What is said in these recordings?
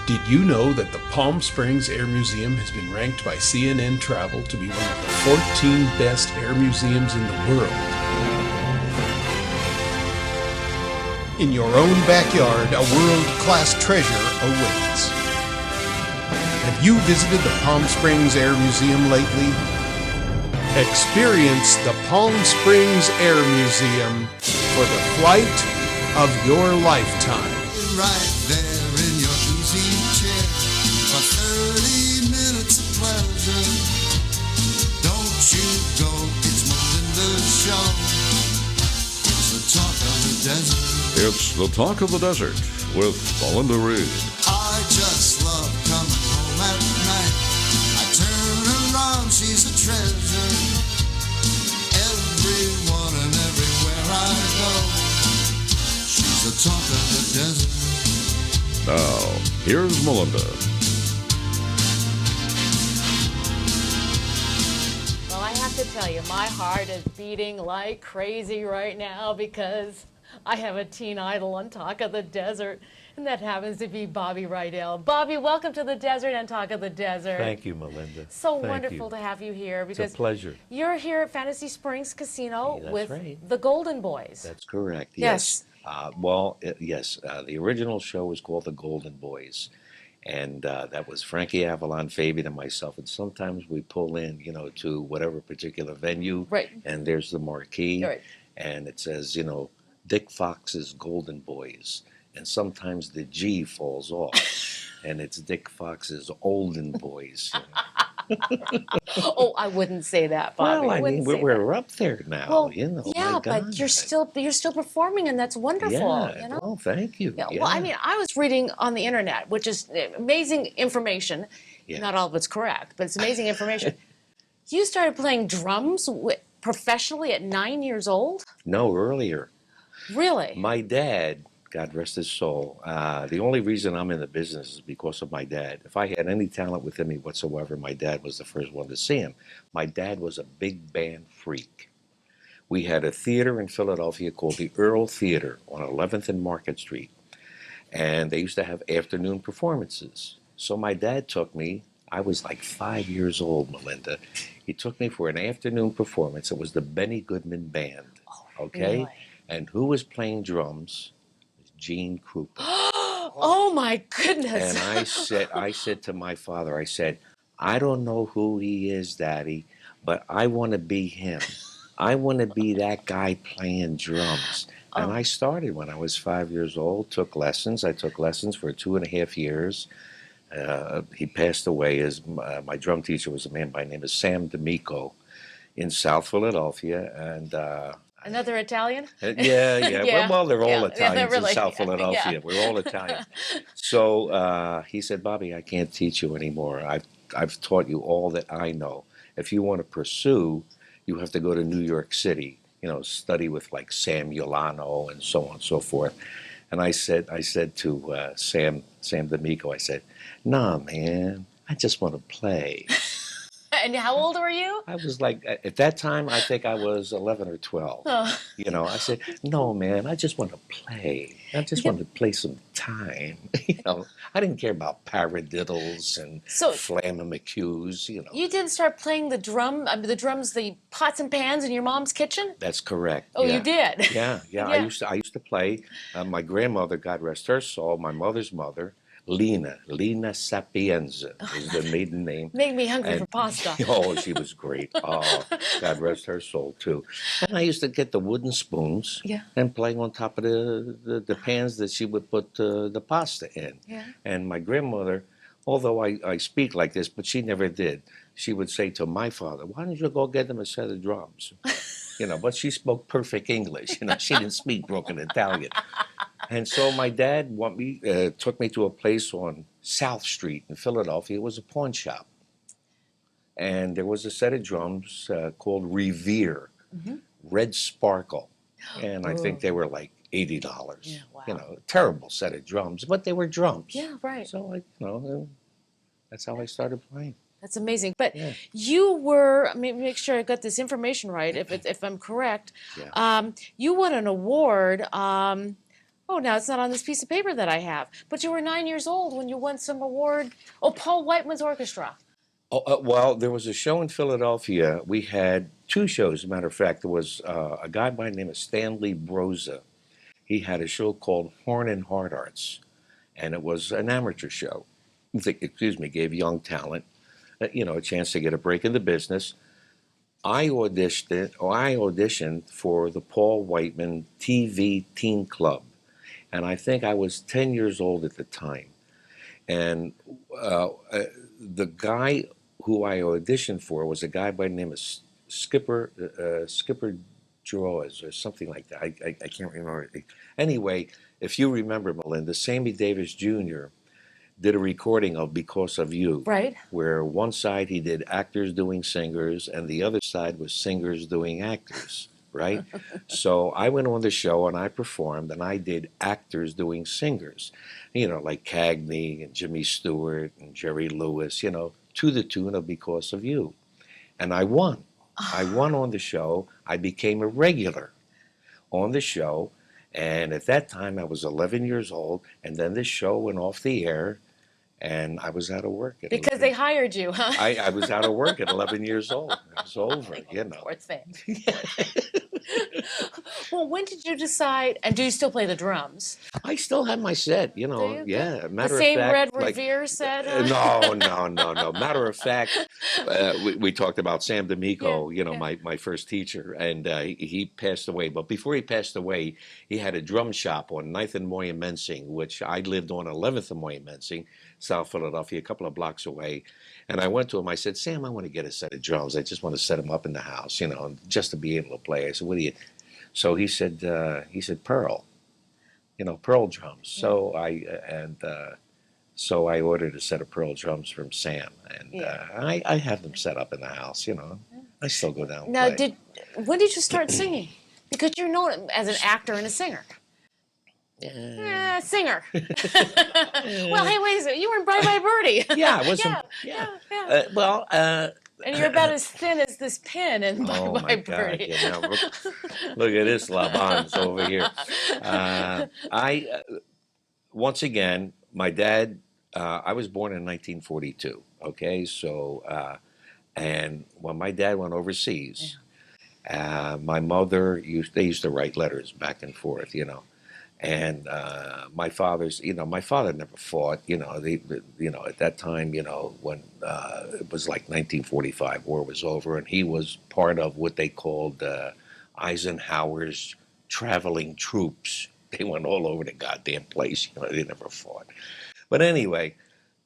Did you know that the Palm Springs Air Museum has been ranked by CNN Travel to be one of the 14 best air museums in the world? In your own backyard, a world-class treasure awaits. Have you visited the Palm Springs Air Museum lately? Experience the Palm Springs Air Museum for the flight of your lifetime. Right there in your easy chair for 30 minutes of pleasure. Don't you go, it's Melinda's show. It's the talk of the desert. It's the talk of the desert with Melinda Reed. I just love coming home at night. I turn around, she's a treasure. Everyone and everywhere I go, she's the talk of the desert. Now, here's Melinda. Well, I have to tell you, my heart is beating like crazy right now because I have a teen idol on Talk of the Desert, and that happens to be Bobby Rydell. Bobby, welcome to the desert and Talk of the Desert. Thank you, Melinda. So Thank wonderful you. to have you here because It's a pleasure. you're here at Fantasy Springs Casino That's with right. the Golden Boys. That's correct. Yes. Yes. The original show was called The Golden Boys, and that was Frankie Avalon, Fabian, and myself. And sometimes we pull in, to whatever particular venue, Right. and there's the marquee, Right. and it says, Dick Fox's Golden Boys, and sometimes the G falls off, and it's Dick Fox's Olden Boys. Oh, I wouldn't say that, Bobby. Well, I wouldn't mean, say we're up there now, Well, my yeah, God. but you're still performing, and that's wonderful. Yeah, well, thank you. Yeah, Yeah. well, I mean, I was reading on the internet, which is amazing information. Yeah. Not all of it's correct, but it's amazing information. You started playing drums professionally at 9 years old? No, earlier. Really? My dad, God rest his soul, the only reason I'm in the business is because of my dad. If I had any talent within me whatsoever, my dad was the first one to see him. My dad was a big band freak. We had a theater in Philadelphia called the Earl Theater on 11th and Market Street, and they used to have afternoon performances. So my dad took me, I was like 5 years old, Melinda. He took me for an afternoon performance. It was the Benny Goodman Band, okay? Really? And who was playing drums? Gene Krupa. Oh my goodness. And I said to my father, I said, I don't know who he is, Daddy, but I want to be him. I want to be that guy playing drums. And I started when I was 5 years old, took lessons. I took lessons for 2.5 years. He passed away. My drum teacher was a man by the name of Sam D'Amico in South Philadelphia. And Another Italian? yeah. Yeah. Well, they're all Yeah, Italians they're really- in South Philadelphia. yeah. We're all Italian. So he said, Bobby, I can't teach you anymore. I've taught you all that I know. If you want to pursue, you have to go to New York City, study with like Sam Yolano and so on and so forth. And I said to Sam D'Amico, I said, nah, man, I just want to play. And how old were you? I was like, at that time, I think I was 11 or 12. Oh. I said, no, man, I just want to play. I just want to play some time. I didn't care about paradiddles and So- flamma-McHughes, You didn't start playing the drums, the pots and pans in your mom's kitchen? That's correct. Oh, yeah. you did? Yeah. Yeah. I used to play. My grandmother, God rest her soul, my mother's mother, Lina Sapienza is the maiden name. Made me hungry And- for pasta. Oh, she was great. Oh, God rest her soul, too. And I used to get the wooden spoons Yeah. and playing on top of the pans that she would put the pasta in. Yeah. And my grandmother, although I speak like this, but she never did, she would say to my father, why don't you go get them a set of drums? But she spoke perfect English. She didn't speak broken Italian. And so my dad took me to a place on South Street in Philadelphia. It was a pawn shop. And there was a set of drums called Revere, Red Sparkle. And I think they were like $80. Yeah, wow. Terrible set of drums, but they were drums. Yeah, right. So, that's how I started playing. That's amazing. But Yeah. you were, let me make sure I got this information right, if I'm correct. Yeah. You won an award Oh, now it's not on this piece of paper that I have. But you were 9 years old when you won some award. Oh, Paul Whiteman's orchestra. Oh, well, there was a show in Philadelphia. We had two shows, as a matter of fact. There was a guy by the name of Stanley Broza. He had a show called Horn and Hard Arts, and it was an amateur show. Excuse me, gave young talent, a chance to get a break in the business. I auditioned for the Paul Whiteman TV Teen Club, and I think I was 10 years old at the time. And the guy who I auditioned for was a guy by the name of Skipper Jaws or something like that. I can't remember. Anyway, if you remember, Melinda, Sammy Davis Jr. did a recording of Because of You. Right. Where one side he did actors doing singers and the other side was singers doing actors, right? So I went on the show and I performed and I did actors doing singers, like Cagney and Jimmy Stewart and Jerry Lewis, to the tune of Because of You. And I won. I won on the show. I became a regular on the show. And at that time I was 11 years old. And then the show went off the air. And I was out of work. Because they hired you, huh? I was out of work at 11 years old. It was over, Poor thing. Well, when did you decide, and do you still play the drums? I still have my set, Do you? yeah. The Matter of same fact, Red Revere set? no. Matter of fact, we talked about Sam D'Amico, Yeah. my first teacher, and he passed away. But before he passed away, he had a drum shop on 9th and Moyamensing, which I lived on 11th and Moyamensing, South Philadelphia, a couple of blocks away. And I went to him. I said, Sam, I want to get a set of drums. I just want to set them up in the house, just to be able to play. I said, what do you? So he said, Pearl, Pearl drums. So so I ordered a set of Pearl drums from Sam, and I have them set up in the house. I still go down. And Now, play. when did you start singing? Because you're known as an actor and a singer. Singer. Well, hey, wait a second. You were in Bye Bye Birdie. Yeah, I was. Yeah. And you're about as thin as this pin in Bye Oh Bye my God! Birdie. Look at this Labans over here. Once again, my dad. I was born in 1942. Okay, so and when my dad went overseas, my mother they used to write letters back and forth, And my father never fought. At that time, when it was like 1945, war was over, and he was part of what they called Eisenhower's traveling troops. They went all over the goddamn place. They never fought. But anyway,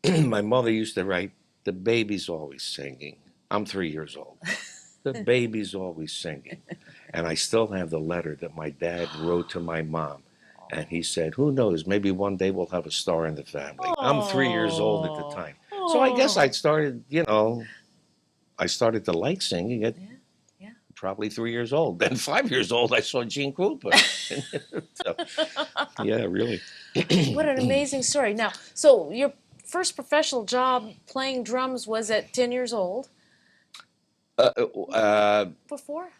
my mother used to write, "The baby's always singing." I'm 3 years old. The baby's always singing, and I still have the letter that my dad wrote to my mom. And he said, who knows, maybe one day we'll have a star in the family. I'm 3 years old at the time. So I guess I started, I started to like singing at probably 3 years old. Then 5 years old, I saw Gene Krupa. So, yeah, really. What an amazing story. Now, so your first professional job playing drums was at 10 years old? Before?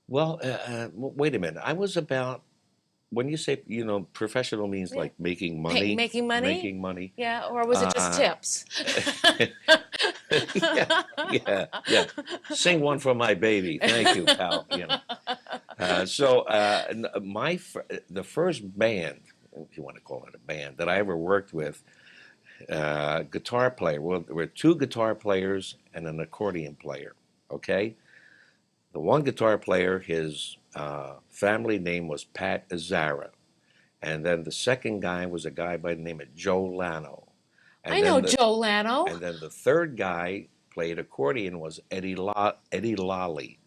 Well, wait a minute. I was about, when you say, professional means like making money. Making money? Making money. Yeah, or was it just tips? yeah. Sing one for my baby. Thank you, pal. The first band, if you want to call it a band, that I ever worked with, guitar player. Well, there were two guitar players and an accordion player, okay? The one guitar player, his family name was Pat Azara. And then the second guy was a guy by the name of Joe Lano. And I know Joe Lano. And then the third guy played accordion was Eddie Lally.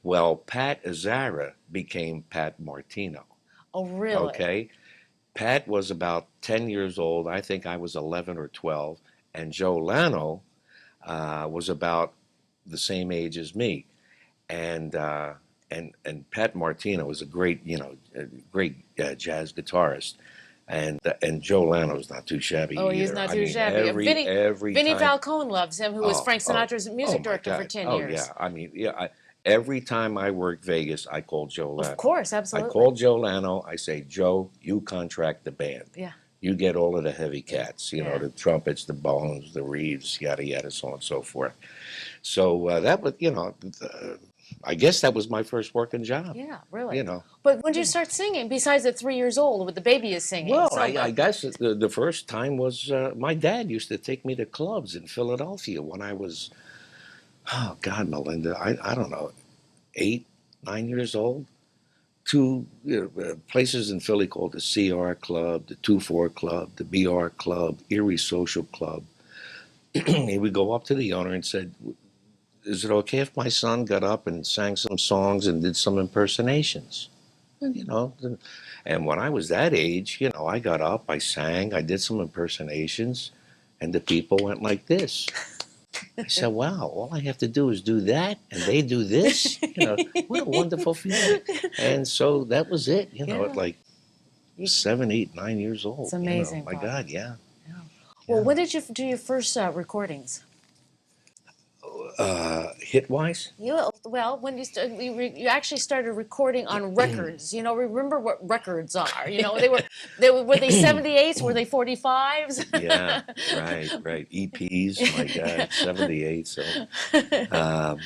Well, Pat Azara became Pat Martino. Oh, really? Okay. Pat was about 10 years old. I think I was 11 or 12. And Joe Lano was about the same age as me. And Pat Martino was a great jazz guitarist, and Joe Lano's not too shabby. Oh, he's either. not I too mean, shabby. every Vinnie time, Falcone loves him, who was Frank Sinatra's music director for 10 years. Oh yeah, I mean, yeah. Every time I work Vegas, I call Joe Lano. Of course, I absolutely. call Joe Lano. I say, Joe, you contract the band. Yeah. You get all of the heavy cats, you know, Yeah. the trumpets, the bones, the reeds, yada, yada, so on and so forth. So that was, you know, I guess that was my first working job. Yeah, really. You know. But when did you start singing, besides at 3 years old, with the baby is singing? Well, So, I guess the first time was my dad used to take me to clubs in Philadelphia when I was, oh God, Melinda, I don't know, 8, 9 years old. Two places in Philly called the CR Club, the 2-4 Club, the BR Club, Erie Social Club. He would go up to the owner and said, "Is it okay if my son got up and sang some songs and did some impersonations?" And, you know, and when I was that age, you know, I got up, I sang, I did some impersonations, and the people went like this. I said, wow, all I have to do is do that, and they do this. You know, what a wonderful feeling. And so that was it, you know, Yeah. at like You- 7, 8, 9 years old. It's amazing, You know, my Bob. God, yeah. Well, Yeah. when did you do your first recordings? Hit-wise? Well, when you actually started recording on records. You know, remember what records are. You know, were they 78s? Were they 45s? Yeah, right. EPs, my God, 78. So, um,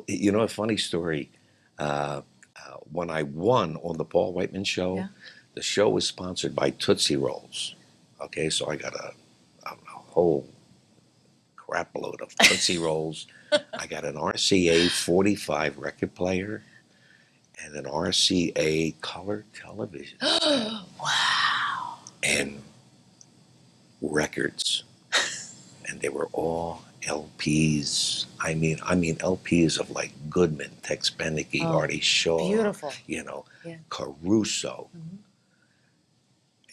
you know, a funny story. When I won on the Paul Whiteman show, Yeah. the show was sponsored by Tootsie Rolls. Okay, so I got a whole crap load of Tootsie Rolls. I got an RCA 45 record player and an RCA color television set. Wow. And records. And they were all LPs. I mean LPs of like Goodman, Tex Beneke, Oh, Artie Shaw, beautiful. you know, Yeah. Caruso. Mhm.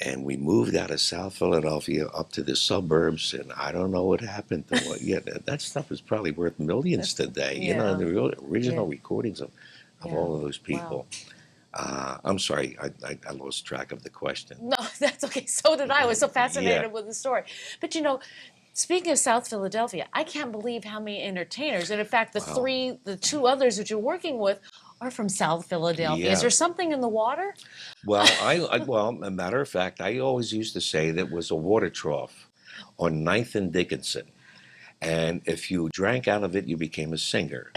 And we moved out of South Philadelphia up to the suburbs, and I don't know what happened to what. Yeah, that stuff is probably worth millions today. You know, Yeah. the real original Yeah. recordings of Yeah. all of those people. Wow. I'm sorry, I lost track of the question. No, that's okay. So did I. I was so fascinated Yeah. with the story. But you know, speaking of South Philadelphia, I can't believe how many entertainers, and in fact, Wow. the two others that you're working with are from South Philadelphia. Is Yeah. there something in the water? Well, well, a matter of fact, I always used to say that was a water trough on 9th and Dickinson. And if you drank out of it, you became a singer.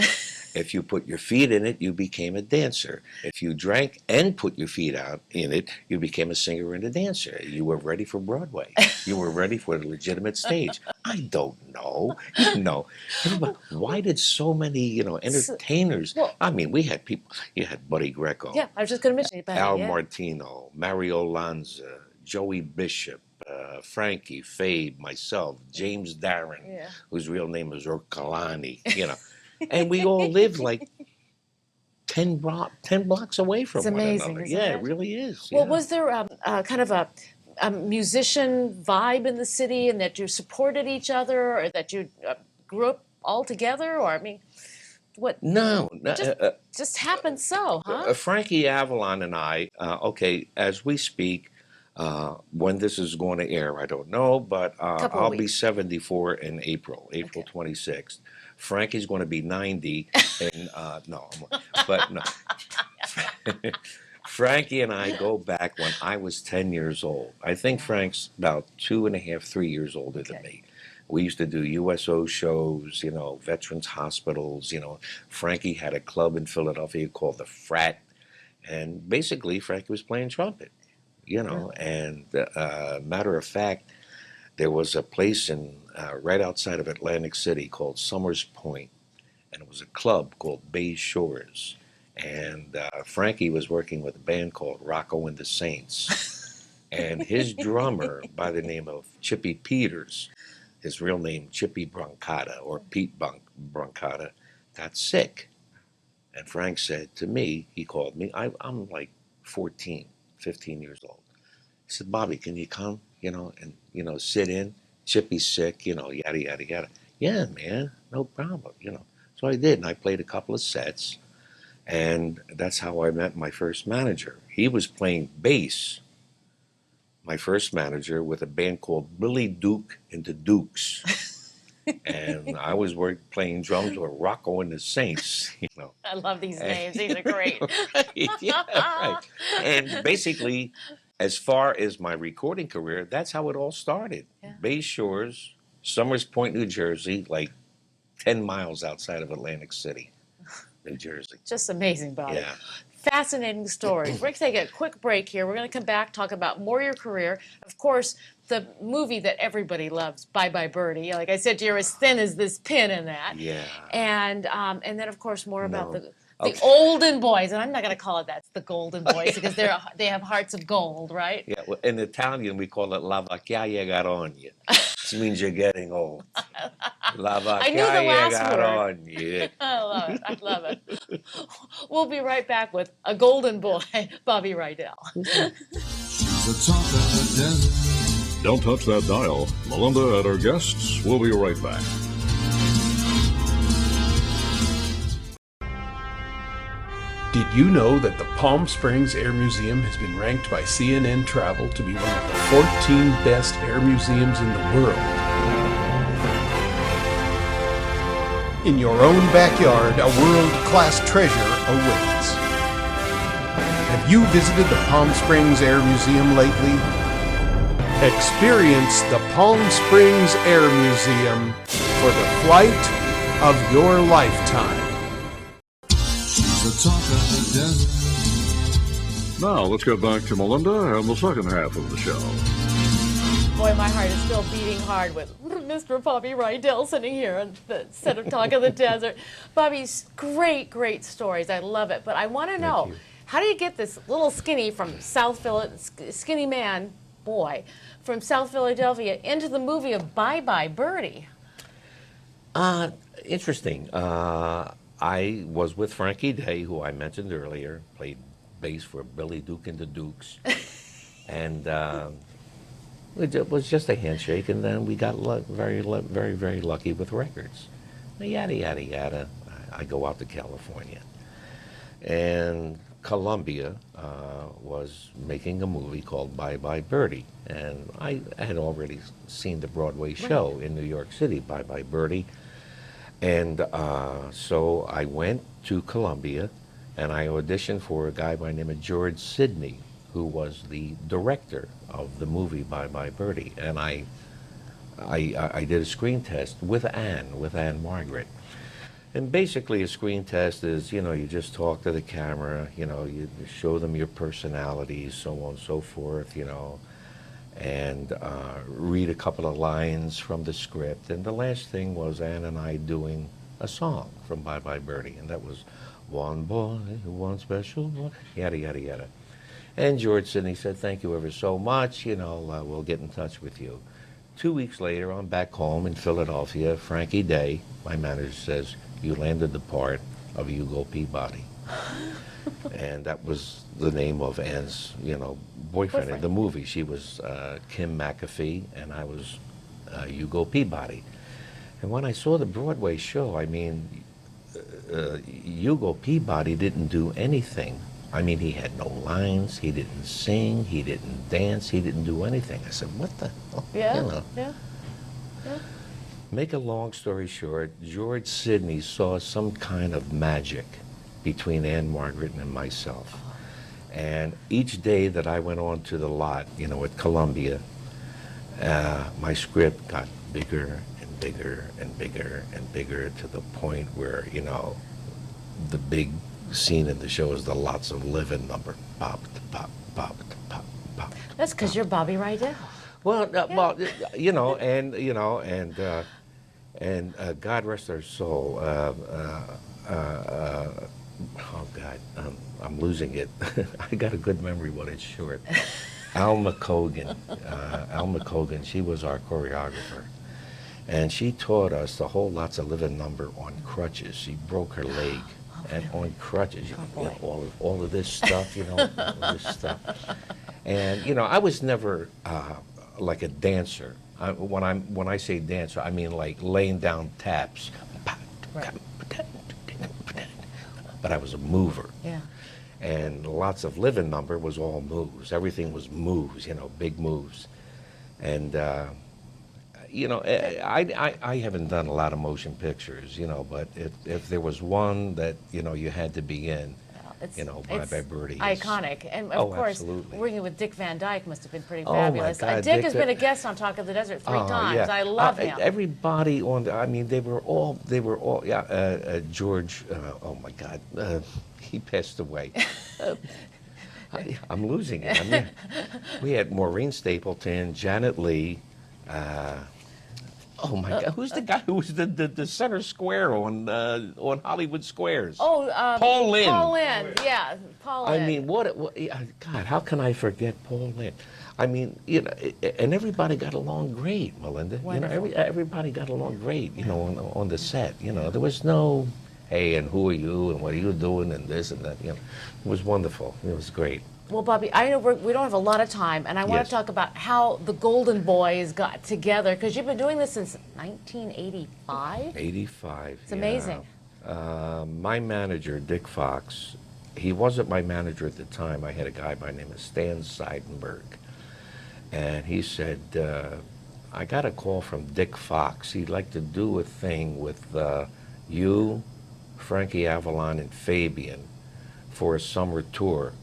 If you put your feet in it, you became a dancer. If you drank and put your feet out in it, you became a singer and a dancer. You were ready for Broadway. You were ready for the legitimate stage. I don't know. You know, everybody, why did so many, you know, entertainers? Well- I mean, we had people. You had Buddy Greco. Yeah, I was just going to mention it. Al Yeah. Martino, Mario Lanza, Joey Bishop, Frankie, Fabe, myself, James Darren, Yeah. whose real name was Orkalani, you know. And we all lived like 10 blocks away from It's one amazing, another. isn't Yeah, it? it really is. Well, yeah. was there kind of a musician vibe in the city, and that you supported each other, or that you grew up all together, or I mean, what No, just happened so, huh? Frankie Avalon and I, okay, as we speak, when this is going to air, I don't know, but Couple of I'll be weeks. 74 in April Okay. 26th. Frankie's going to be 90, and no, but no. Frankie and I go back when I was 10 years old. I think Frank's about 2.5, 3 years older than Okay. me. We used to do USO shows, you know, veterans hospitals, you know. Frankie had a club in Philadelphia called the Frat, and basically Frankie was playing trumpet, you know. And matter of fact, there was a place in right outside of Atlantic City called Summers Point, and it was a club called Bay Shores. And Frankie was working with a band called Rocco and the Saints. And his drummer, by the name of Chippy Peters, his real name Chippy Brancata or Pete Brancata, got sick. And Frank said to me, he called me, I'm like 14, 15 years old. He said, Bobby, can you come, you know, and, you know, sit in? Chippy's sick, you know, yada, yada, yada. Yeah, man, no problem, you know. So I did, and I played a couple of sets. And that's how I met my first manager. He was playing bass, my first manager, with a band called Billy Duke and the Dukes. and I was playing drums with Rocco and the Saints, you know. I love these And- names. These are great. Right, yeah, right. And basically, as far as my recording career, that's how it all started. Yeah. Bay Shores, Summers Point, New Jersey, like 10 miles outside of Atlantic City, New Jersey. Just amazing, Bobby. Yeah. Fascinating stories. We're going to take a quick break here. We're going to come back, talk about more of your career. Of course, the movie that everybody loves, Bye Bye Birdie. Like I said, you're as thin as this pin in that. Yeah. And then, of course, more about No. the Okay. olden boys. And I'm not going to call it that. It's the golden boys because they have hearts of gold, right? Yeah, well, in Italian, we call it la vecchiaia garogne. This means you're getting old. La I knew the vecchiaia last word. garogne. I love it. I love it. We'll be right back with a golden boy, Bobby Rydell. She's the talk of the desert. Don't touch that dial. Melinda and her guests will be right back. Did you know that the Palm Springs Air Museum has been ranked by CNN Travel to be one of the 14 best air museums in the world? In your own backyard, a world-class treasure awaits. Have you visited the Palm Springs Air Museum lately? Experience the Palm Springs Air Museum for the flight of your lifetime. She's the talk of the desert. Now, let's get back to Melinda and the second half of the show. Boy, my heart is still beating hard with Mr. Bobby Rydell sitting here on the set of Talk of the Desert. Bobby's great stories. I love it. But I want to know, you. how do you get this little skinny from South Philadelphia, skinny man, boy, from South Philadelphia into the movie of Bye Bye Birdie? Interesting. I was with Frankie Day, who I mentioned earlier, played bass for Billy Duke and the Dukes. And it was just a handshake, and then we got very lucky with records. Yada, yada, yada. I go out to California. And Columbia was making a movie called Bye Bye Birdie. And I had already seen the Broadway show in New York City, Bye Bye Birdie. And so I went to Columbia, and I auditioned for a guy by the name of George Sidney, who was the director of the movie Bye Bye Birdie. And I did a screen test with Anne Margaret. And basically a screen test is, you know, you just talk to the camera, you know, you show them your personalities, so on and so forth, you know, and read a couple of lines from the script. And the last thing was Anne and I doing a song from Bye Bye Birdie, and that was One Boy, One Special Boy, yada, yada, yada. And George Sidney said, thank you ever so much, you know, we'll get in touch with you. 2 weeks later, I'm back home in Philadelphia. Frankie Day, my manager, says, you landed the part of Hugo Peabody. And that was the name of Anne's, you know, boyfriend in the movie. She was Kim McAfee, and I was Hugo Peabody. And when I saw the Broadway show, I mean, Hugo Peabody didn't do anything. I mean, he had no lines, he didn't sing, he didn't dance, he didn't do anything. I said, what the hell? Yeah, You know. yeah. Make a long story short, George Sidney saw some kind of magic between Anne Margaret and myself. And each day that I went on to the lot, you know, at Columbia, my script got bigger and bigger and bigger and bigger to the point where, you know, the big scene in the show is the lots of living number. Pop, pop, pop, pop, pop. That's because you're Bobby Rydell. Well, well, you know, and God rest her soul. Oh God, I'm losing it. I got a good memory, but it's short. Alma Cogan, she was our choreographer. And she taught us the whole lots of living number on crutches. She broke her leg and on crutches, you know, all of this stuff, you know, all this stuff. And, you know, I was never like a dancer. When I say dancer, I mean like laying down taps. Right. But I was a mover. Yeah. And lots of living number was all moves. Everything was moves, you know, big moves. And, you know, I haven't done a lot of motion pictures, you know, but if there was one that, you know, you had to be in, you know, Bye Bye Birdie is iconic. And of course, absolutely. working with Dick Van Dyke must have been pretty Oh, my fabulous. God, Dick Dick has been a guest on Talk of the Desert 3 times. Yeah. I love him. Everybody on the, I mean, they were all, yeah, George, oh my God, he passed away. I'm losing it. I mean, we had Maureen Stapleton, Janet Leigh, oh my God, who's the guy who was the center square on Hollywood Squares? Oh, Paul Lynde. Paul Lynde, yeah, Paul Lynde. I mean, yeah, God, how can I forget Paul Lynde? I mean, you know, and everybody got along great, Melinda. Wonderful. You know, everybody got along great, you know, on the set. You know, there was no, hey, and who are you, and what are you doing, and this and that. You know, it was wonderful. It was great. Well, Bobby, I know we don't have a lot of time, and I want Yes. to talk about how the Golden Boys got together, because you've been doing this since 1985. 85. It's amazing. My manager, Dick Fox, he wasn't my manager at the time. I had a guy by the name of Stan Seidenberg. And he said, I got a call from Dick Fox. He'd like to do a thing with you, Frankie Avalon, and Fabian for a summer tour.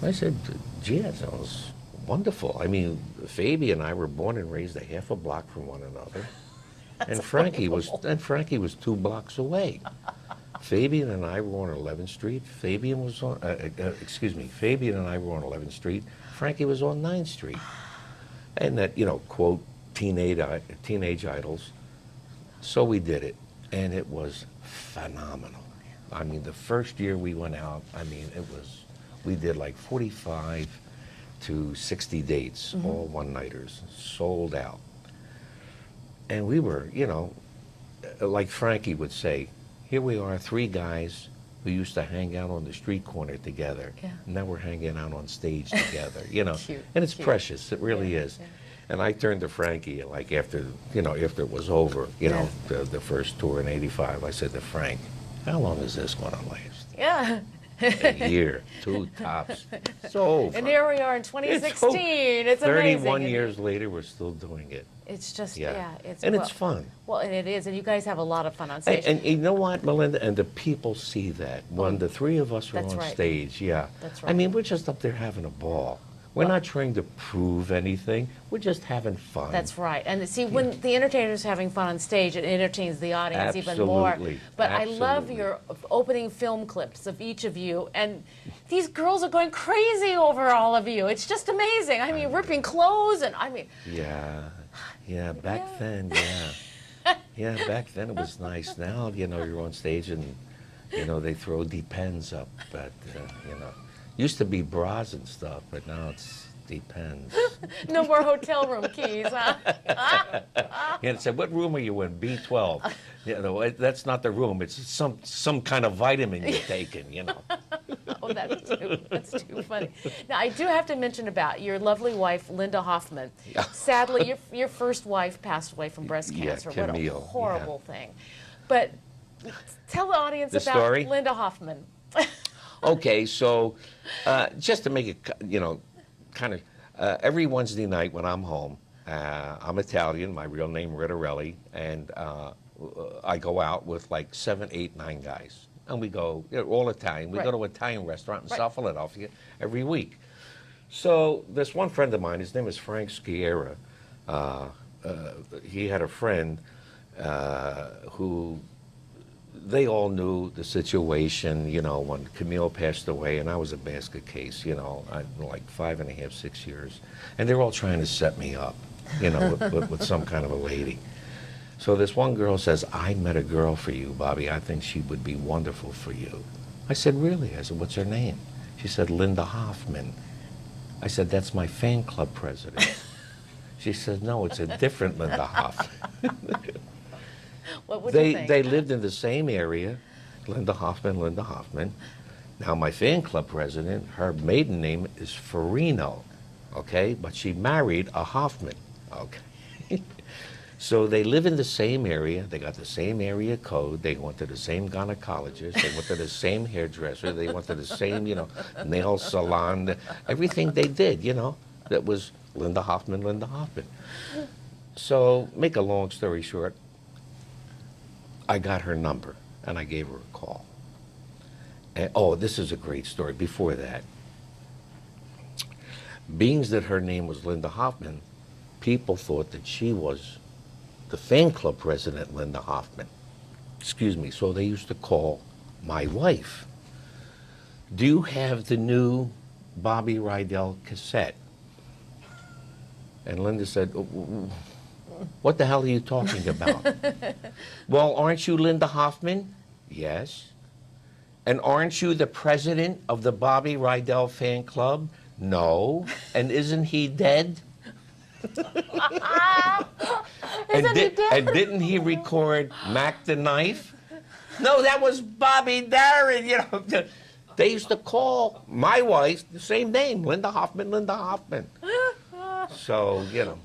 I said, gee, that sounds wonderful. I mean, Fabian and I were born and raised a half a block from one another. And Frankie was 2 blocks away. Fabian and I were on 11th Street. Fabian was on, Fabian and I were on 11th Street. Frankie was on 9th Street. And that, you know, quote, teenage idols. So we did it, and it was phenomenal. I mean, the first year we went out, I mean, we did like 45 to 60 dates, all one-nighters, sold out. And we were, you know, like Frankie would say, here we are, 3 guys who used to hang out on the street corner together. Yeah. Now we're hanging out on stage together, you know. Cute, and it's cute. precious, it really is. Yeah. And I turned to Frankie, like after it was over, you know, the first tour in '85, I said to Frank, how long is this going to last? Yeah. A year, 2 tops. It's over. And here we are in 2016. It's amazing. 31 years later, we're still doing it. It's just, Yeah. it's And well, it's fun. Well, and it is, and you guys have a lot of fun on stage. And you know what, Melinda? And the people see that when the 3 of us are That's on right. stage. Yeah. That's I right. mean, we're just up there having a ball. We're not trying to prove anything. We're just having fun. That's right. And see, when the entertainer's having fun on stage, it entertains the audience even more. Absolutely. But I love Absolutely. your opening film clips of each of you. And these girls are going crazy over all of you. It's just amazing. I mean, ripping clothes and, I mean, Yeah, back then, yeah. Yeah, back then it was nice. Now, you know, you're on stage and, you know, they throw Depends up, but, you know, used to be bras and stuff, but now it's Depends. no more hotel room keys, huh? And it said, what room are you in? B12. You know, that's not the room. It's some kind of vitamin you're taking, you know. Oh, that's too funny. Now, I do have to mention about your lovely wife, Linda Hoffman. Sadly, your first wife passed away from breast Yeah, cancer. What a Camille, horrible thing. But tell the audience The about story? Linda Hoffman. Okay, so just to make it, you know, kind of, every Wednesday night when I'm home, I'm Italian, my real name Rydell, and I go out with like 7, 8, 9 guys. And we go, you know, all Italian. We Right. go to an Italian restaurant in Right. South Philadelphia every week. So this one friend of mine, his name is Frank Sciarra. He had a friend who, they all knew the situation, you know, when Camille passed away, and I was a basket case, you know, like 5.5, 6 years. And they're all trying to set me up, you know, with some kind of a lady. So this one girl says, I met a girl for you, Bobby. I think she would be wonderful for you. I said, really? I said, what's her name? She said, Linda Hoffman. I said, that's my fan club president. She said, no, it's a different Linda Hoffman. What would you think? They lived in the same area, Linda Hoffman. Now, my fan club president, her maiden name is Farino, okay? But she married a Hoffman, okay? So they live in the same area. They got the same area code. They went to the same gynecologist. They went to the same hairdresser. They went to the same, you know, nail salon. Everything they did, you know, that was Linda Hoffman. So, make a long story short, I got her number and I gave her a call. And, oh, this is a great story. Before that, being that her name was Linda Hoffman, people thought that she was the fan club president, Linda Hoffman. Excuse me. So they used to call my wife, "Do you have the new Bobby Rydell cassette?" And Linda said, "What the hell are you talking about?" "Well, aren't you Linda Hoffman?" "Yes." "And aren't you the president of the Bobby Rydell fan club?" "No." "And isn't he dead?" And didn't he record Mac the Knife? "No, that was Bobby Darin." You know, they used to call my wife the same name, Linda Hoffman, Linda Hoffman. So, you know.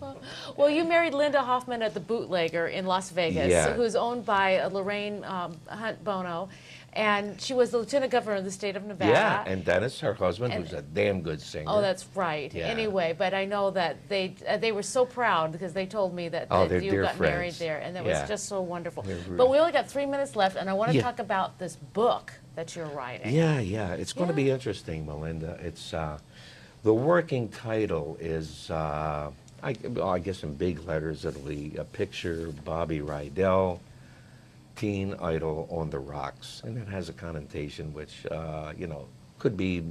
Well, you married Linda Hoffman at the Bootlegger in Las Vegas, Yeah. who's owned by Lorraine Hunt Bono, and she was the lieutenant governor of the state of Nevada. Yeah, and Dennis, her husband, And- who's a damn good singer. Oh, that's right. Yeah. Anyway, but I know that they were so proud because they told me that, Oh, that they're you dear got married friends. there, and that Yeah. was just so wonderful. They're really- But we only got 3 minutes left, and I want to Yeah. talk about this book that you're writing. Yeah, it's going to Yeah. be interesting, Melinda. It's the working title is, I guess in big letters, it'll be a picture Bobby Rydell, teen idol on the rocks, and it has a connotation which could be,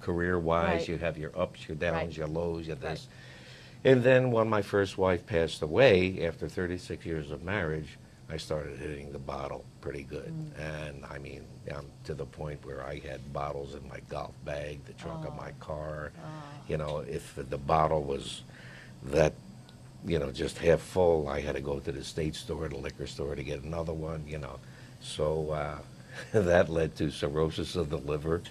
career-wise. Right. You have your ups, your downs, Right. your lows, your this. Right. And then when my first wife passed away, after 36 years of marriage, I started hitting the bottle pretty good. And I mean, to the point where I had bottles in my golf bag, the trunk of my car. If the bottle was that, just half full, I had to go to the state store, the liquor store to get another one, So that led to cirrhosis of the liver.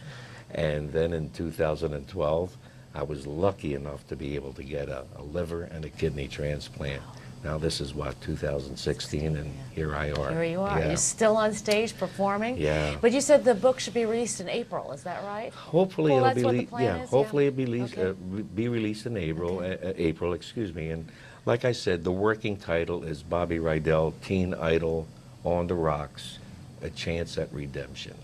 And then in 2012, I was lucky enough to be able to get a liver and a kidney transplant. Now this is 2016, and here I are. Here you are. Yeah. You're still on stage performing. Yeah. But you said the book should be released in April. Is that right? Hopefully Well, it'll that's what the plan is, hopefully yeah. it'll be released in April, excuse me. And like I said, the working title is Bobby Rydell, Teen Idol on the Rocks, A Chance at Redemption.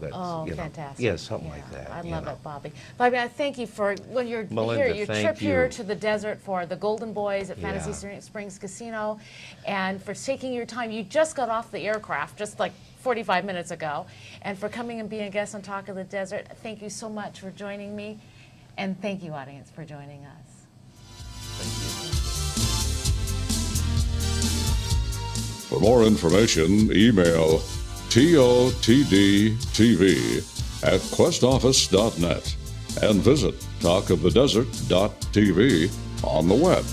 That's Fantastic. Yeah, something like that. I love it, Bobby. Bobby, I thank you for when you're Melinda, here, your thank trip here you. to the desert for the Golden Boys at Yeah. Fantasy Springs Casino, and for taking your time. You just got off the aircraft just like 45 minutes ago, and for coming and being a guest on Talk of the Desert. Thank you so much for joining me, and thank you, audience, for joining us. For more information, email TOTDTV@questoffice.net and visit talkofthedesert.tv on the web.